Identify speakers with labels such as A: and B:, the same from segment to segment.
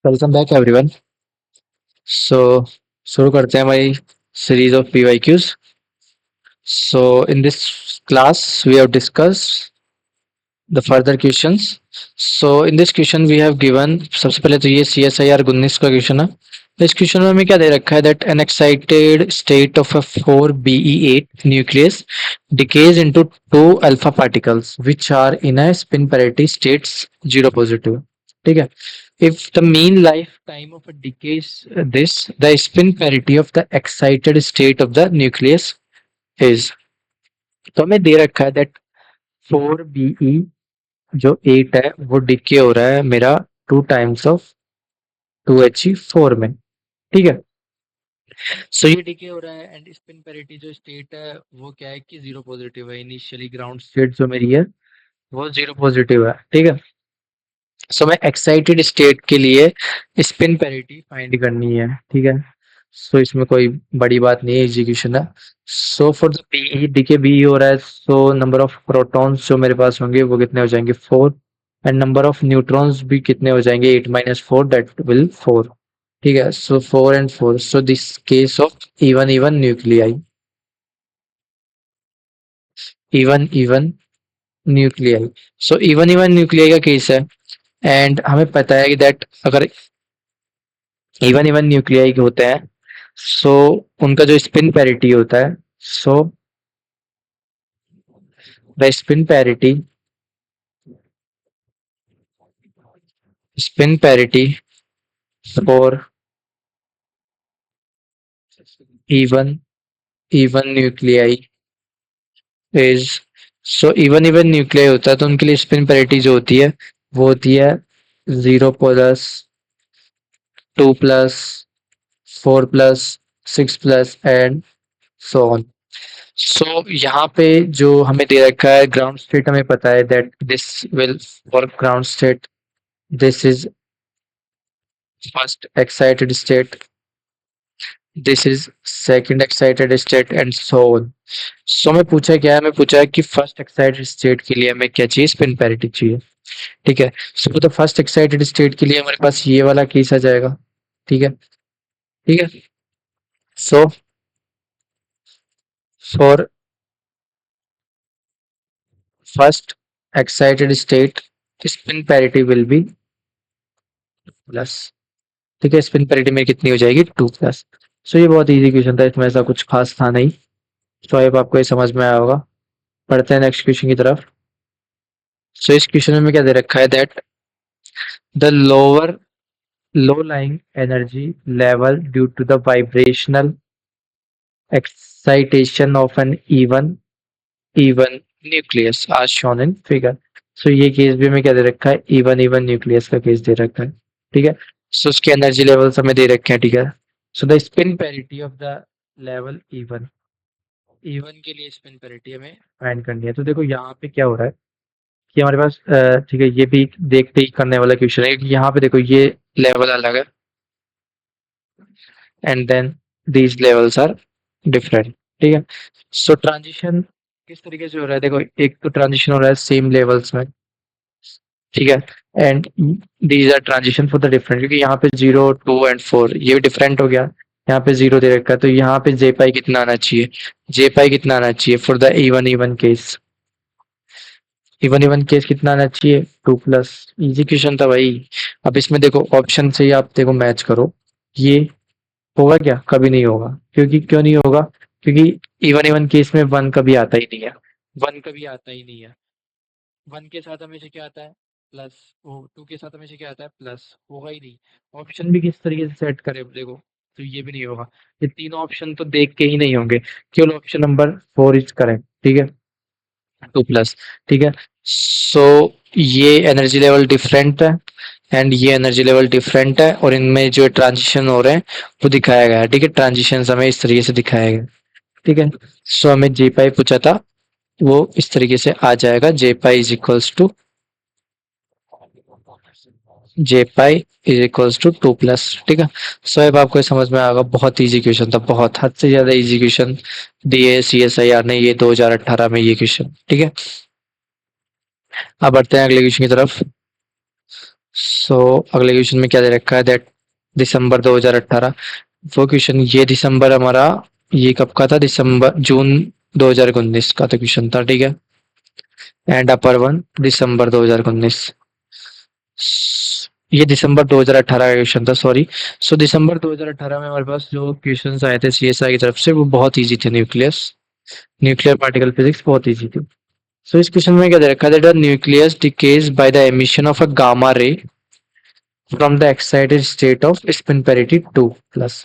A: Welcome back everyone. सो शुरू करते हैं हमारी series of PYQs. So in this class we have discuss the further questions. So in this question we have given, सबसे पहले तो ये CSIR 19 का क्वेश्चन है। तो इस क्वेश्चन में हमें क्या दे रखा है, that an excited state of a 4Be8 nucleus decays into two alpha particles which are in a spin parity states zero positive. ठीक है। If the mean lifetime of a decay is this, the spin parity of the excited state of the nucleus is। तो हमें दे रखा है that 4Be जो 8 है वो decay हो रहा है मेरा 2 टाइम्स ऑफ 2He4 में। ठीक है। सो ये डिके हो रहा है एंड स्पिन पैरिटी जो स्टेट है वो क्या है कि जीरो पॉजिटिव है। इनिशियली ग्राउंड स्टेट जो मेरी है वो जीरो पॉजिटिव है। ठीक है। सो मैं एक्साइटेड स्टेट के लिए स्पिन पैरिटी फाइंड करनी है। ठीक है। सो इसमें कोई बड़ी बात नहीं है, एग्जीक्यूशन है। So for the P decay B हो रहा है, सो नंबर ऑफ प्रोटॉन्स जो मेरे पास होंगे वो कितने हो जाएंगे 4, एंड नंबर ऑफ न्यूट्रॉन्स भी कितने हो जाएंगे 8 - 4, दैट विल 4। ठीक है। सो 4 and 4, so this case of even even nuclei, even even nuclei. So even even nuclei का केस है एंड हमें पता है कि दैट अगर इवन इवन न्यूक्लियाई के होते हैं, सो उनका जो स्पिन पैरिटी होता है, so the spin parity for even even nuclei is. So even even nuclei होता है तो उनके लिए स्पिन पैरिटी जो होती है वो होती है 0+2+4+6+ एंड सो ऑन। सो यहाँ पे जो हमें दे रखा है ग्राउंड स्टेट, हमें पता है that this will for ground state this is first excited state, this is second excited state and so on. So मैं पूछा क्या है, मैं पूछा है कि फर्स्ट एक्साइटेड स्टेट के लिए हमें क्या चाहिए, स्पिन पैरिटी चाहिए। ठीक है। सो तो फर्स्ट एक्साइटेड स्टेट के लिए हमारे पास ये वाला केस आ जाएगा। ठीक है। ठीक है। So for first excited state spin parity will be plus. ठीक है। स्पिन पैरिटी में कितनी हो जाएगी 2+। सो ये बहुत इजी क्वेश्चन था, इसमें ऐसा कुछ खास था नहीं। तो आई होप आपको ये समझ में आया होगा। पढ़ते हैं नेक्स्ट क्वेश्चन की तरफ। सो इस क्वेश्चन में क्या दे रखा है, that the lower low lying energy level due to the vibrational excitation of an even nucleus as shown in figure। सो ये केस भी हमें क्या दे रखा है, इवन इवन न्यूक्लियस का केस दे रखा है। ठीक है। सो उसके एनर्जी लेवल्स हमें दे रखे हैं। ठीक है। So the spin parity of the level even, even के लिए स्पिन पैरिटी हमें फाइंड करनी है। तो देखो यहाँ पे क्या हो रहा है कि हमारे पास ठीक है, ये भी देखते ही करने वाला क्वेश्चन है कि यहाँ पे देखो ये लेवल अलग है and then these levels are different. ठीक है। सो ट्रांजिशन किस तरीके से हो रहा है, देखो एक तो ट्रांजिशन हो रहा है सेम लेवल्स में। ठीक है। And these are transition for the different, क्योंकि यहाँ पे 0 2 and 4 ये भी डिफरेंट हो गया। यहाँ पे 0 दे रखा है तो यहाँ पे जे पाई कितना आना चाहिए, जे पाई कितना आना चाहिए for the even even case, even even case कितना आना चाहिए 2+। इजी क्वेश्चन था भाई। अब इसमें देखो ऑप्शन से ही आप देखो मैच करो, ये होगा क्या, कभी नहीं होगा। क्योंकि क्यों नहीं होगा, क्योंकि इवन इवन केस में वन कभी आता ही नहीं है, वन कभी आता ही नहीं है। वन के साथ हमेशा क्या आता है प्लस, वो टू के साथ हमेशा क्या आता है प्लस, होगा ही नहीं। ऑप्शन भी किस तरीके से सेट करें देखो, तो ये भी नहीं होगा। ये तीनों ऑप्शन तो देख के ही नहीं होंगे, केवल ऑप्शन नंबर 4 इज करेक्ट। ठीक है। 2+। ठीक है। सो ये एनर्जी लेवल डिफरेंट है एंड ये एनर्जी लेवल डिफरेंट है और इनमें जो ट्रांजिशन हो रहे हैं वो दिखाया गया है। ठीक है। ट्रांजिशन हमें इस तरीके से दिखाया गया। ठीक है। सो हमें जे पाई पूछा था, वो इस तरीके से आ जाएगा, J pi is equals to, J pi is equals to 2+। ठीक है। सो अब आपको ये समझ में आएगा, बहुत इजी क्वेश्चन था, बहुत हद से ज्यादा इजी क्वेश्चन दिए CSIR ने ये 2018 में ये क्वेश्चन। ठीक है। अब बढ़ते हैं अगले क्वेश्चन की तरफ। सो अगले क्वेश्चन में क्या दे रखा है दैट दिसंबर 2018। वो क्वेश्चन ये दिसंबर हमारा ये कब का था, दिसंबर जून 2019 का तो क्वेश्चन था, ठीक है। एंड अपर वन दिसंबर 2019। ये दिसंबर 2018 का क्वेश्चन था, सॉरी। सो दिसंबर 2018 में हमारे पास जो क्वेश्चंस आए थे सीएसआई की तरफ से वो बहुत इजी थे। न्यूक्लियस, न्यूक्लियर पार्टिकल फिजिक्स बहुत इजी थी। सो इस क्वेश्चन में क्या दे रखा है, nucleus decays by the emission of a gamma ray from the excited state of spin parity 2 plus.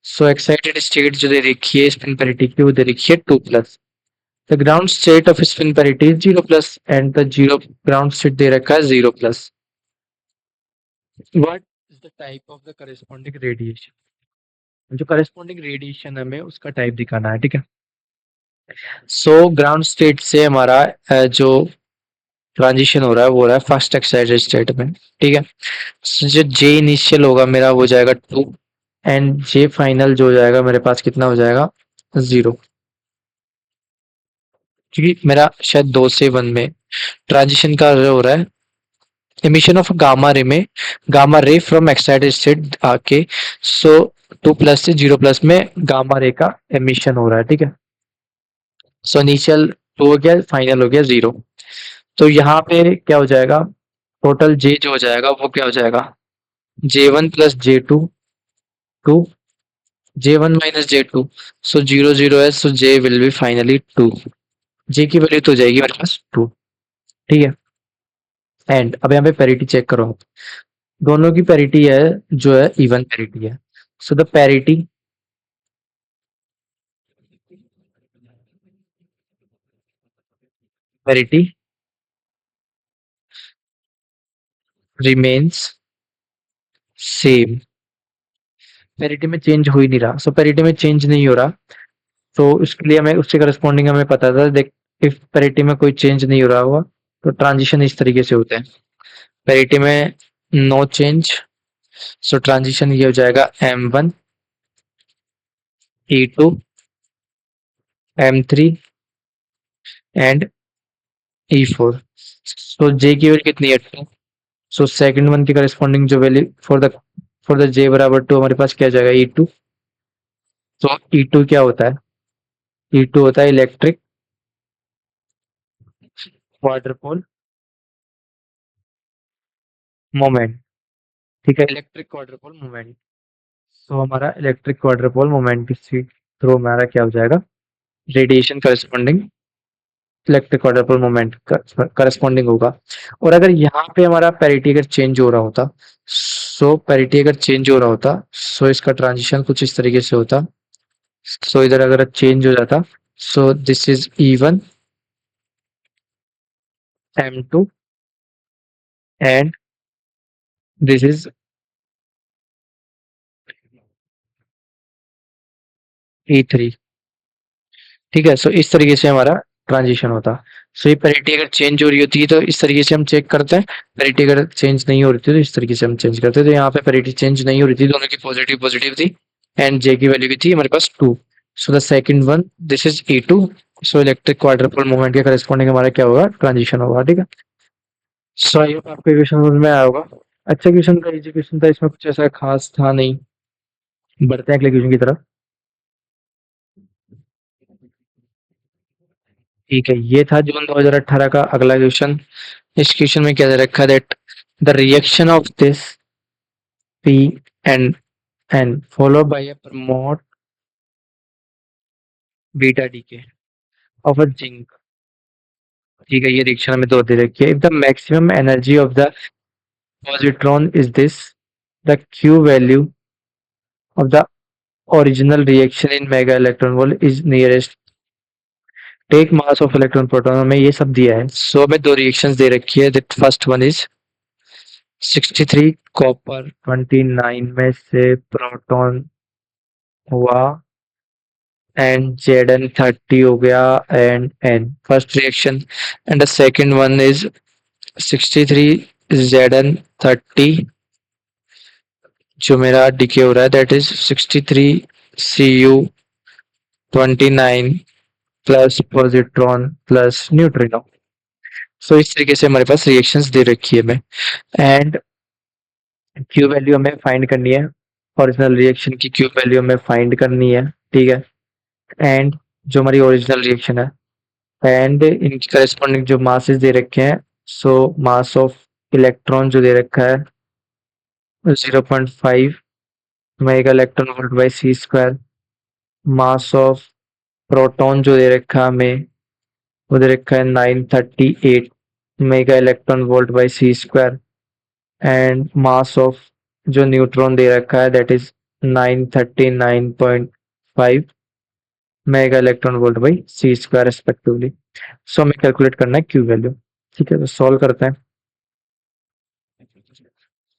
A: So excited state जो दे रखी है स्पिन पैरिटी की वो दे रखी है 2 plus. The ground state of spin parity is 0 plus and the zero ground state दे रखा है 0 plus. What is the type of the corresponding radiation. जो करेस्पॉन्डिंग रेडिएशन हमें उसका टाइप दिखाना है, ठीक है। सो ग्राउंड स्टेट से हमारा जो ट्रांजिशन हो रहा है वो हो रहा है फर्स्ट एक्साइटेड स्टेट में, ठीक है। So, जो जे इनिशियल होगा मेरा वो जाएगा 2 एंड जे फाइनल जो हो जाएगा मेरे पास कितना हो जाएगा 0, क्योंकि मेरा शायद 2 से 1 में ट्रांजिशन का जो हो रहा है एमिशन ऑफ गामा रे में, gamma ray from excited state आके, सो 2 प्लस से 0 प्लस में गामा रे का एमिशन हो रहा है, ठीक है। सो इनिशियल 2 हो गया, फाइनल हो गया 0। तो यहाँ पे क्या हो जाएगा, टोटल जे जो हो जाएगा वो क्या हो जाएगा J1 plus J2 2, J1 minus J2, सो 0 0 है, सो J will be finally 2। J की वैल्यू तो हो जाएगी मेरे पास 2, ठीक है। एंड अब यहाँ पे पैरिटी चेक करो आप। दोनों की पैरिटी है जो है इवन पैरिटी है। So the parity parity remains same. Parity में चेंज हो ही नहीं रहा, सो पैरिटी में चेंज नहीं हो रहा, तो उसके लिए हमें उससे करस्पॉन्डिंग हमें पता था देख, इफ पैरिटी में कोई चेंज नहीं हो रहा होगा तो ट्रांजिशन इस तरीके से होते हैं। पैरिटी में नो चेंज, सो ट्रांजिशन ये हो जाएगा M1 E2 M3 and E4। So J की वैल्यू कितनी है 2, सो सेकंड वन की करस्पॉन्डिंग जो वैल्यू फॉर द J बराबर 2 हमारे पास क्या जाएगा E2। तो E2 क्या होता है, E2 होता है इलेक्ट्रिक क्वाड्रपोल मोमेंट, ठीक है, इलेक्ट्रिक क्वाड्रपोल मोमेंट। सो हमारा इलेक्ट्रिक क्वाड्रपोल मोमेंट के थ्रू हमारा क्या हो जाएगा, radiation corresponding electric quadrupole moment corresponding होगा। और अगर यहाँ पे हमारा पैरिटी अगर चेंज हो रहा होता, सो पैरिटी अगर चेंज हो रहा होता, सो इसका ट्रांजिशन कुछ इस तरीके से होता। सो इधर अगर चेंज हो जाता, so this is E1 M2 and this is E3, ठीक है। सो इस तरीके से हमारा ट्रांजिशन होता। सो ये पैरिटी अगर चेंज हो रही होती है तो इस तरीके से हम चेक करते हैं, पैरिटी अगर चेंज नहीं हो रही थी तो इस तरीके से हम चेंज करते हैं। तो यहाँ पे पैरिटी चेंज नहीं हो रही थी, दोनों की पॉजिटिव पॉजिटिव थी एंड जे की वैल्यू की थी हमारे पास 2। So the second one this is E2। So electric quadrupole movement के करस्पॉन्डिंग हमारा क्या होगा, ट्रांजिशन होगा, ठीक है। सो आई होप आपको क्वेश्चन समझ में आया होगा। अच्छा क्वेश्चन था, इजी क्वेश्चन था, इसमें कुछ ऐसा खास था नहीं। बढ़ते हैं अगले क्वेश्चन की तरफ। ठीक है, ये था जून 2018 का अगला क्वेश्चन। इस क्वेश्चन में क्या दे रखा है that the reaction of this P and N followed by a prompt beta decay of a zinc, ठीक है। ये रिएक्शन हमें दो दे रखी है। If the maximum energy of the positron is this, the Q value of the original reaction in mega electron volt is nearest, take mass of electron proton, हमें ये सब दिया है। सो हमें दो रिएक्शंस दे रखी है। That first one is 63 copper 29 में से प्रोटॉन हुआ एंड Zn 30 हो गया and N first reaction. And the second one is 63 Zn 30 जो मेरा डिके हो रहा है that is 63 Cu 29 plus positron plus neutrino. So इस तरीके से हमारे पास रिएक्शंस दे रखी है मैं। एंड क्यू वैल्यू हमें फाइंड करनी है, ओरिजिनल रिएक्शन की क्यू वैल्यू हमें फाइंड करनी है, ठीक है। एंड जो हमारी ओरिजिनल रिएक्शन है, एंड इनकी करस्पॉन्डिंग जो मासेस दे रखे हैं, सो मास ऑफ इलेक्ट्रॉन जो दे रखा है 0.5 mega electron volt by C square, mass of proton जो दे रखा है हमें, वो दे रखा है 938 mega electron volt by C square, and mass of जो न्यूट्रॉन दे रखा है that is 939.5 mega electron volt by C square respectively. So हमें कैलकुलेट करना है क्यू वैल्यू, ठीक है। तो सॉल्व करते हैं।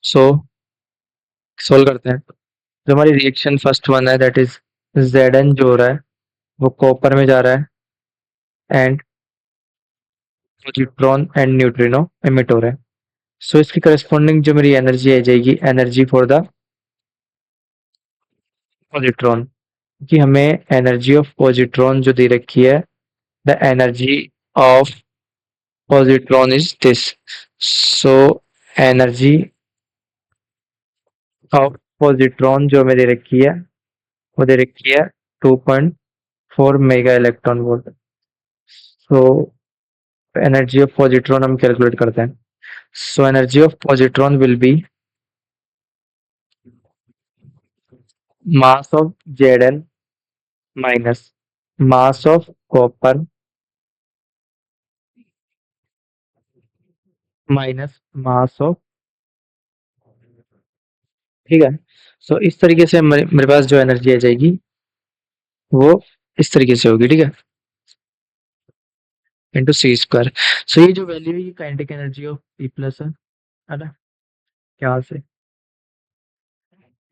A: सो सॉल्व करते हैं। जो हमारी रिएक्शन फर्स्ट वन है दैट इज Zn जो हो रहा है वो कॉपर में जा रहा है, and positron and neutrino emit हो रहा है। सो इसकी करस्पॉन्डिंग जो मेरी एनर्जी आ जाएगी, एनर्जी फॉर द पॉजिट्रॉन, कि हमें एनर्जी ऑफ पॉजिट्रॉन जो दे रखी है, the energy of positron is this. So energy of positron जो हमें दे रखी है वो दे रखी है 2.4 mega electron volt. So energy of positron हम कैलकुलेट करते हैं। So energy of positron will be mass of Zn minus mass of copper minus mass of, ठीक है। सो इस तरीके से मेरे पास जो एनर्जी आ जाएगी वो इस तरीके से होगी, ठीक है, इंटू सी स्क्वायर। सो ये जो वैल्यू है ये kinetic energy of e plus है ना, यहाँ से।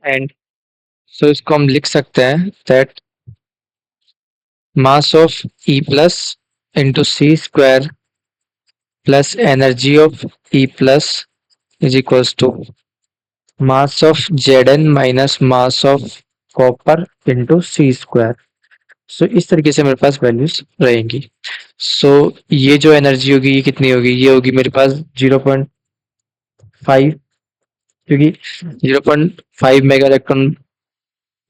A: एंड सो इसको हम लिख सकते हैं that mass of e plus into C square plus energy of e plus is equals to mass of Zn minus mass of copper into C square. So इस तरीके से मेरे पास वैल्यूज रहेंगी। सो ये जो एनर्जी होगी ये कितनी होगी, ये होगी मेरे पास 0.5, क्योंकि 0.5 mega electron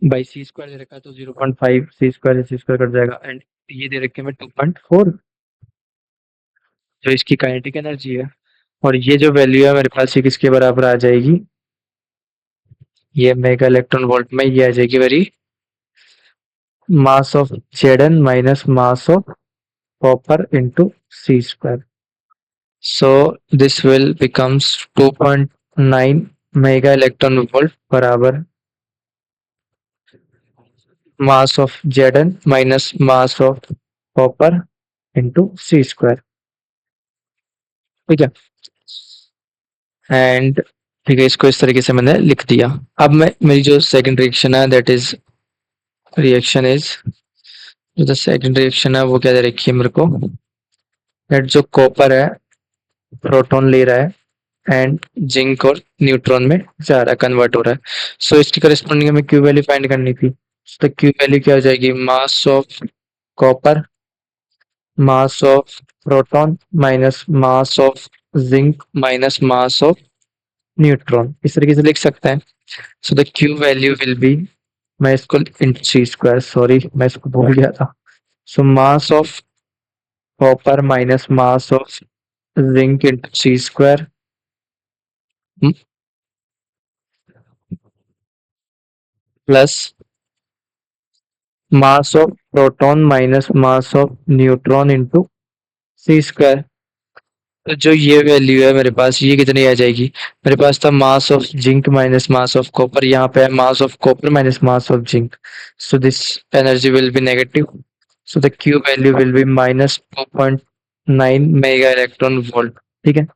A: by C square दे रखा है, तो 0.5 सी स्क्वायर कट जाएगा, एंड ये दे रखे हैं 2.4 जो इसकी काइनेटिक एनर्जी है। और ये जो वैल्यू है मेरे पास ये किसके बराबर आ जाएगी, ये मेगा इलेक्ट्रॉन वोल्ट में ये आ जाएगी मेरी mass of Zn minus mass of copper into C square. So this will becomes 2.9 mega electron volt बराबर mass of Zn minus mass of copper into C square, ठीक है। एंड ठीक है, इसको इस तरीके से मैंने लिख दिया। अब मैं मेरी जो सेकंड रिएक्शन है दैट इज रिएक्शन इज जो सेकंड रिएक्शन है वो क्या दे रखी है मेरे को, दैट जो कॉपर है प्रोटॉन ले रहा है एंड जिंक और न्यूट्रॉन में जा रहा है, कन्वर्ट हो रहा है। सो इसकी करस्पॉन्डिंग हमें क्यू वैल्यू फाइंड करनी थी। तो क्यू वैल्यू क्या हो जाएगी, मास of copper mass of proton minus mass of zinc minus mass of neutron, इस तरीके से लिख सकते हैं। So the Q value will be, मैं इसको इंटू सी स्क्वायर, सॉरी मैं इसको भूल गया था। So mass of copper minus mass of zinc into C square plus mass of proton minus mass of neutron into C square. तो जो ये वैल्यू है मेरे पास ये कितनी आ जाएगी, मेरे पास था मास of zinc minus mass of copper, यहाँ पे है मास of copper minus mass of zinc. So this energy will be negative. So the Q value will be minus 2.9 mega electron volt, ठीक है,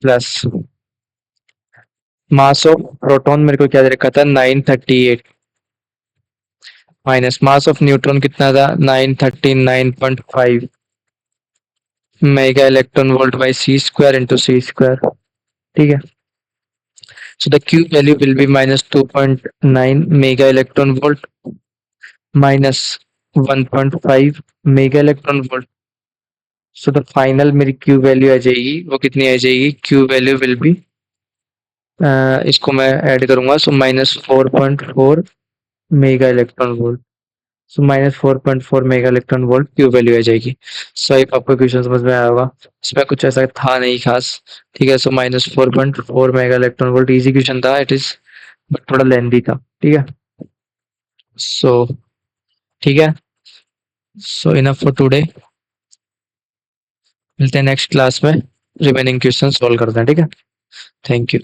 A: प्लस मास ऑफ प्रोटॉन मेरे को क्या दे रखा था 938 माइनस मास ऑफ न्यूट्रॉन कितना था 939.5 mega electron volt by C square into C square, ठीक है। So the Q value will be minus 2.9 mega electron volt minus 1.5 mega electron volt. So the final मेरी Q value आ जाएगी वो कितनी आ जाएगी, Q value will be इसको मैं add करूंगा, so -4.4 mega electron volt. So -4.4 mega electron volt Q value आ जाएगी। सो आई आपको क्वेश्चन समझ में आया होगा। इसमें कुछ ऐसा था नहीं खास। ठीक है, सो -4.4 mega electron volt easy question था, इट इज बट थोड़ा लेंदी था। ठीक है, सो ठीक है, सो इनफ फॉर टुडे। मिलते हैं नेक्स्ट क्लास में, रिमेनिंग क्वेश्चन सॉल्व करते हैं। ठीक है, थैंक यू।